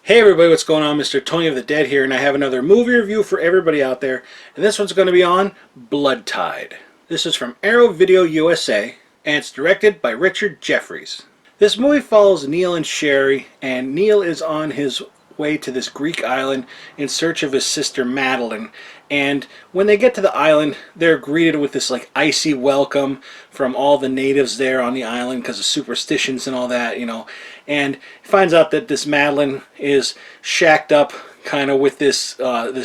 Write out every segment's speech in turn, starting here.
Hey everybody, what's going on? Mr. Tony of the Dead here, and I have another movie review for everybody out there. And this one's going to be on Blood Tide. This is from Arrow Video USA, and it's directed by Richard Jefferies. This movie follows Neil and Sherry, and Neil is on his way to this Greek island in search of his sister Madeline. And when they get to the island, they're greeted with this like icy welcome from all the natives there on the island because of superstitions and all that, And he finds out that this Madeline is shacked up kind of with this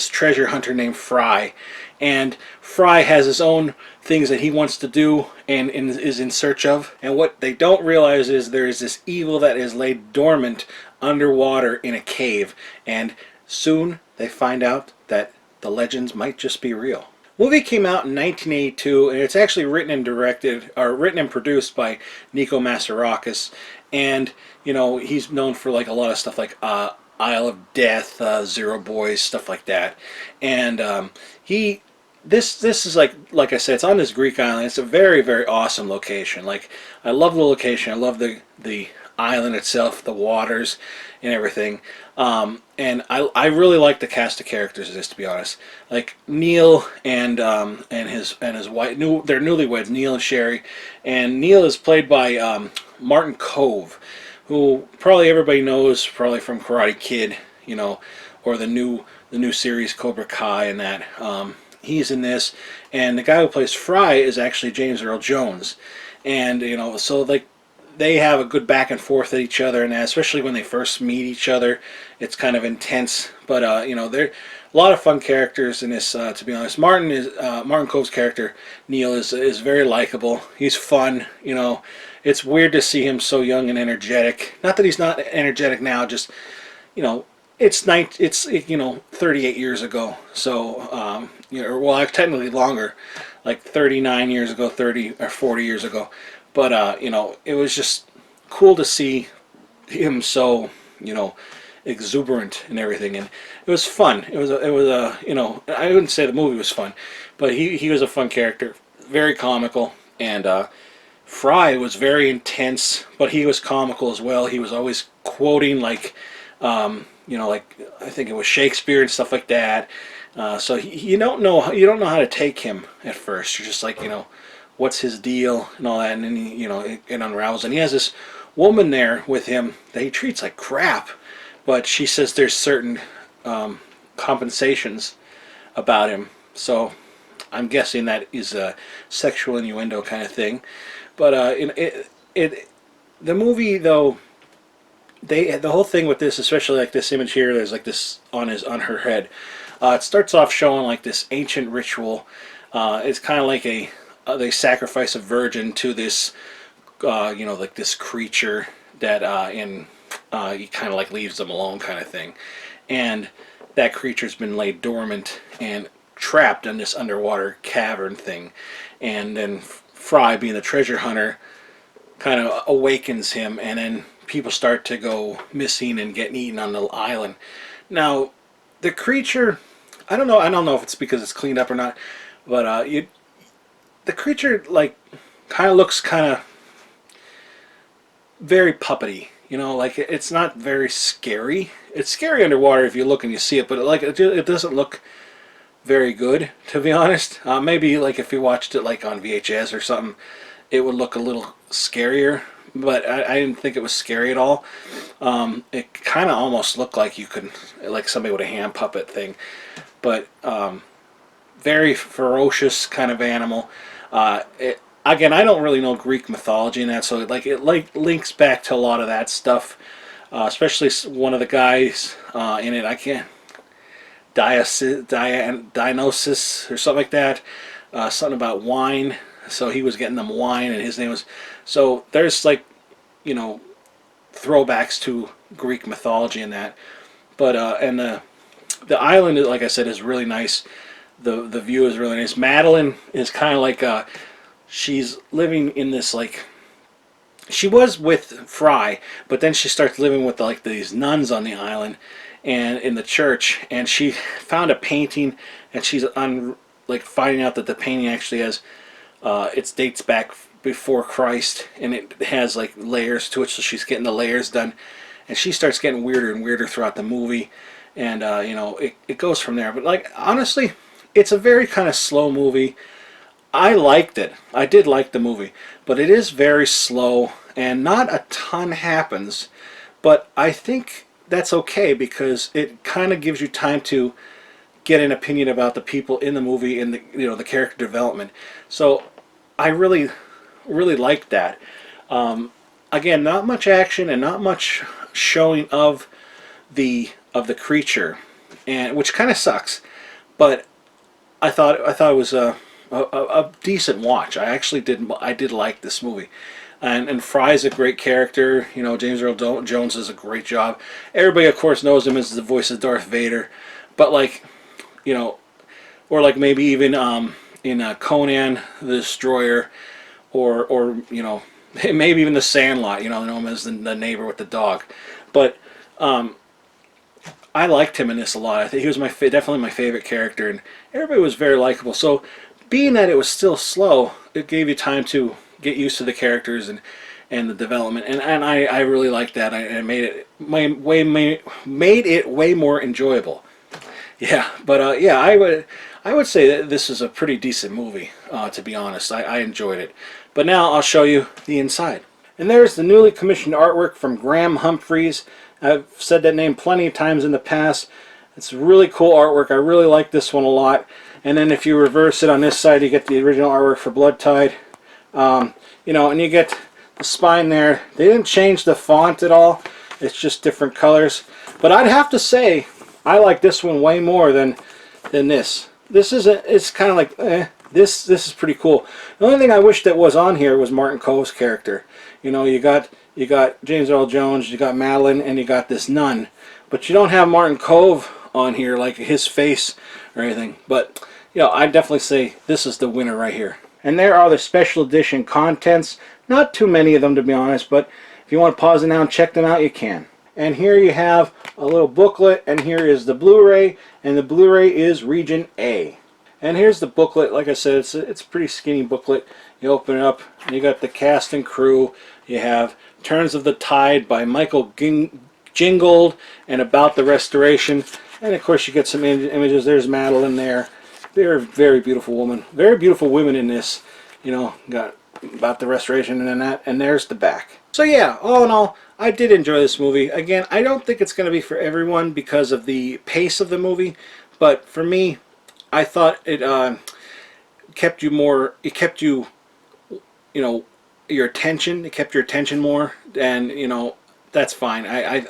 treasure hunter named Fry. And Fry has his own things that he wants to do and is in search of. And what they don't realize is there is this evil that is laid dormant underwater in a cave. And soon they find out that the legends might just be real. The movie came out in 1982, and it's actually written and produced by Nico Masarakis. And he's known for like a lot of stuff like Isle of Death, Zero Boys, stuff like that. And this is like I said, it's on this Greek island. It's a very, very awesome location. Like, I love the location. I love the island itself, the waters and everything. And I really like the cast of characters in this, to be honest. Like Neil and his wife, they're newlyweds, Neil and Sherry. And Neil is played by Martin Cove, who probably everybody knows probably from Karate Kid, or the new series Cobra Kai and that. He's in this, and the guy who plays Fry is actually James Earl Jones. And so like they have a good back and forth at each other, and especially when they first meet each other, it's kind of intense. But they're a lot of fun characters in this. To be honest, Martin Cove's character Neil is very likable. He's fun. It's weird to see him so young and energetic. Not that he's not energetic now, just it's 38 years ago. So well, technically longer, like 39 years ago, 30 or 40 years ago. But it was just cool to see him so exuberant and everything, and it was fun. It was I wouldn't say the movie was fun, but he was a fun character, very comical, and Fry was very intense, but he was comical as well. He was always quoting like like I think it was Shakespeare and stuff like that. So you don't know how to take him at first. You're just like what's his deal and all that, and then it unravels. And he has this woman there with him that he treats like crap, but she says there's certain compensations about him. So I'm guessing that is a sexual innuendo kind of thing. But the movie though, the whole thing with this, especially like this image here, there's like this on her head. It starts off showing like this ancient ritual. It's kind of like they sacrifice a virgin to this, like this creature that he kind of like leaves them alone kind of thing, and that creature's been laid dormant and trapped in this underwater cavern thing, and then Fry, being the treasure hunter, kind of awakens him, and then people start to go missing and getting eaten on the island. Now, the creature, I don't know if it's because it's cleaned up or not, but the creature like kind of looks kind of very puppety, like it's not very scary. It's scary underwater if you look and you see it, but it doesn't look very good, to be honest. Maybe like if you watched it like on VHS or something, it would look a little scarier, but I didn't think it was scary at all. It kind of almost looked like like somebody with a hand puppet thing, but very ferocious kind of animal. Again, I don't really know Greek mythology and that, so it links back to a lot of that stuff, especially one of the guys in it. I can't, Dionysus or something like that. Something about wine. So he was getting them wine, and his name was. So there's like, throwbacks to Greek mythology and that. But and the island, like I said, is really nice. The view is really nice. Madeline is kind of like she's living in this like. She was with Fry, but then she starts living with like these nuns on the island and in the church, and she found a painting, and she's finding out that the painting actually has it dates back before Christ, and it has like layers to it, so she's getting the layers done, and she starts getting weirder and weirder throughout the movie, and you know, it goes from there. But like, honestly, it's a very kind of slow movie. I liked it. I did like the movie, but it is very slow and not a ton happens, but I think that's okay because it kind of gives you time to get an opinion about the people in the movie and the, you know, the character development. So I really liked that. Again, not much action and not much showing of the creature, and which kind of sucks, but I thought it was a decent watch. I did like this movie, and Fry's a great character. You know, James Earl Jones does a great job. Everybody, of course, knows him as the voice of Darth Vader, but like, you know, or like maybe even in Conan the Destroyer, or you know, maybe even the Sandlot. You know him as the neighbor with the dog, but I liked him in this a lot. I think he was definitely my favorite character, and everybody was very likable. So, being that it was still slow, it gave you time to get used to the characters and the development, and I really liked that. I made it way more enjoyable. Yeah, but yeah, I would say that this is a pretty decent movie. To be honest, I enjoyed it. But now I'll show you the inside. And there's the newly commissioned artwork from Graham Humphreys. I've said that name plenty of times in the past. It's really cool artwork. I really like this one a lot. And then if you reverse it on this side, you get the original artwork for Blood Tide. You know, and you get the spine there. They didn't change the font at all. It's just different colors. But I'd have to say, I like this one way more than this. This is it's kind of like, this is pretty cool. The only thing I wish that was on here was Martin Cove's character. You know, you got James Earl Jones, you got Madeline, and you got this nun. But you don't have Martin Cove on here, like his face or anything. But, you know, I'd definitely say this is the winner right here. And there are the special edition contents. Not too many of them, to be honest, but if you want to pause it now and check them out, you can. And here you have a little booklet, and here is the Blu-ray, and the Blu-ray is Region A. And here's the booklet. Like I said, it's a pretty skinny booklet. You open it up, and you got the cast and crew. You have Turns of the Tide by Michael Gingold and About the Restoration. And of course you get some images. There's Madeline there. Very, very beautiful woman. Very beautiful women in this. You know, got About the Restoration and then that. And there's the back. So yeah, all in all, I did enjoy this movie. Again, I don't think it's going to be for everyone because of the pace of the movie. But for me, I thought it kept you more, it kept you, you know, your attention. It kept your attention more, and you know, that's fine. I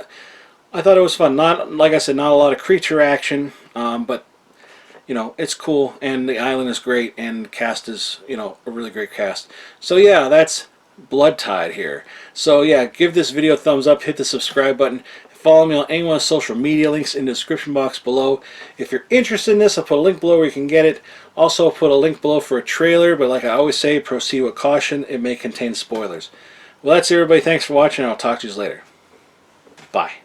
thought it was fun. Not, like I said, not a lot of creature action, but you know, it's cool, and the island is great, and the cast is, you know, a really great cast. So yeah, that's Blood Tide here. So yeah, give this video a thumbs up, hit the subscribe button. Follow me on any one of the social media links in the description box below. If you're interested in this, I'll put a link below where you can get it. Also, I'll put a link below for a trailer, but like I always say, proceed with caution. It may contain spoilers. Well, that's it, everybody. Thanks for watching. I'll talk to you later. Bye.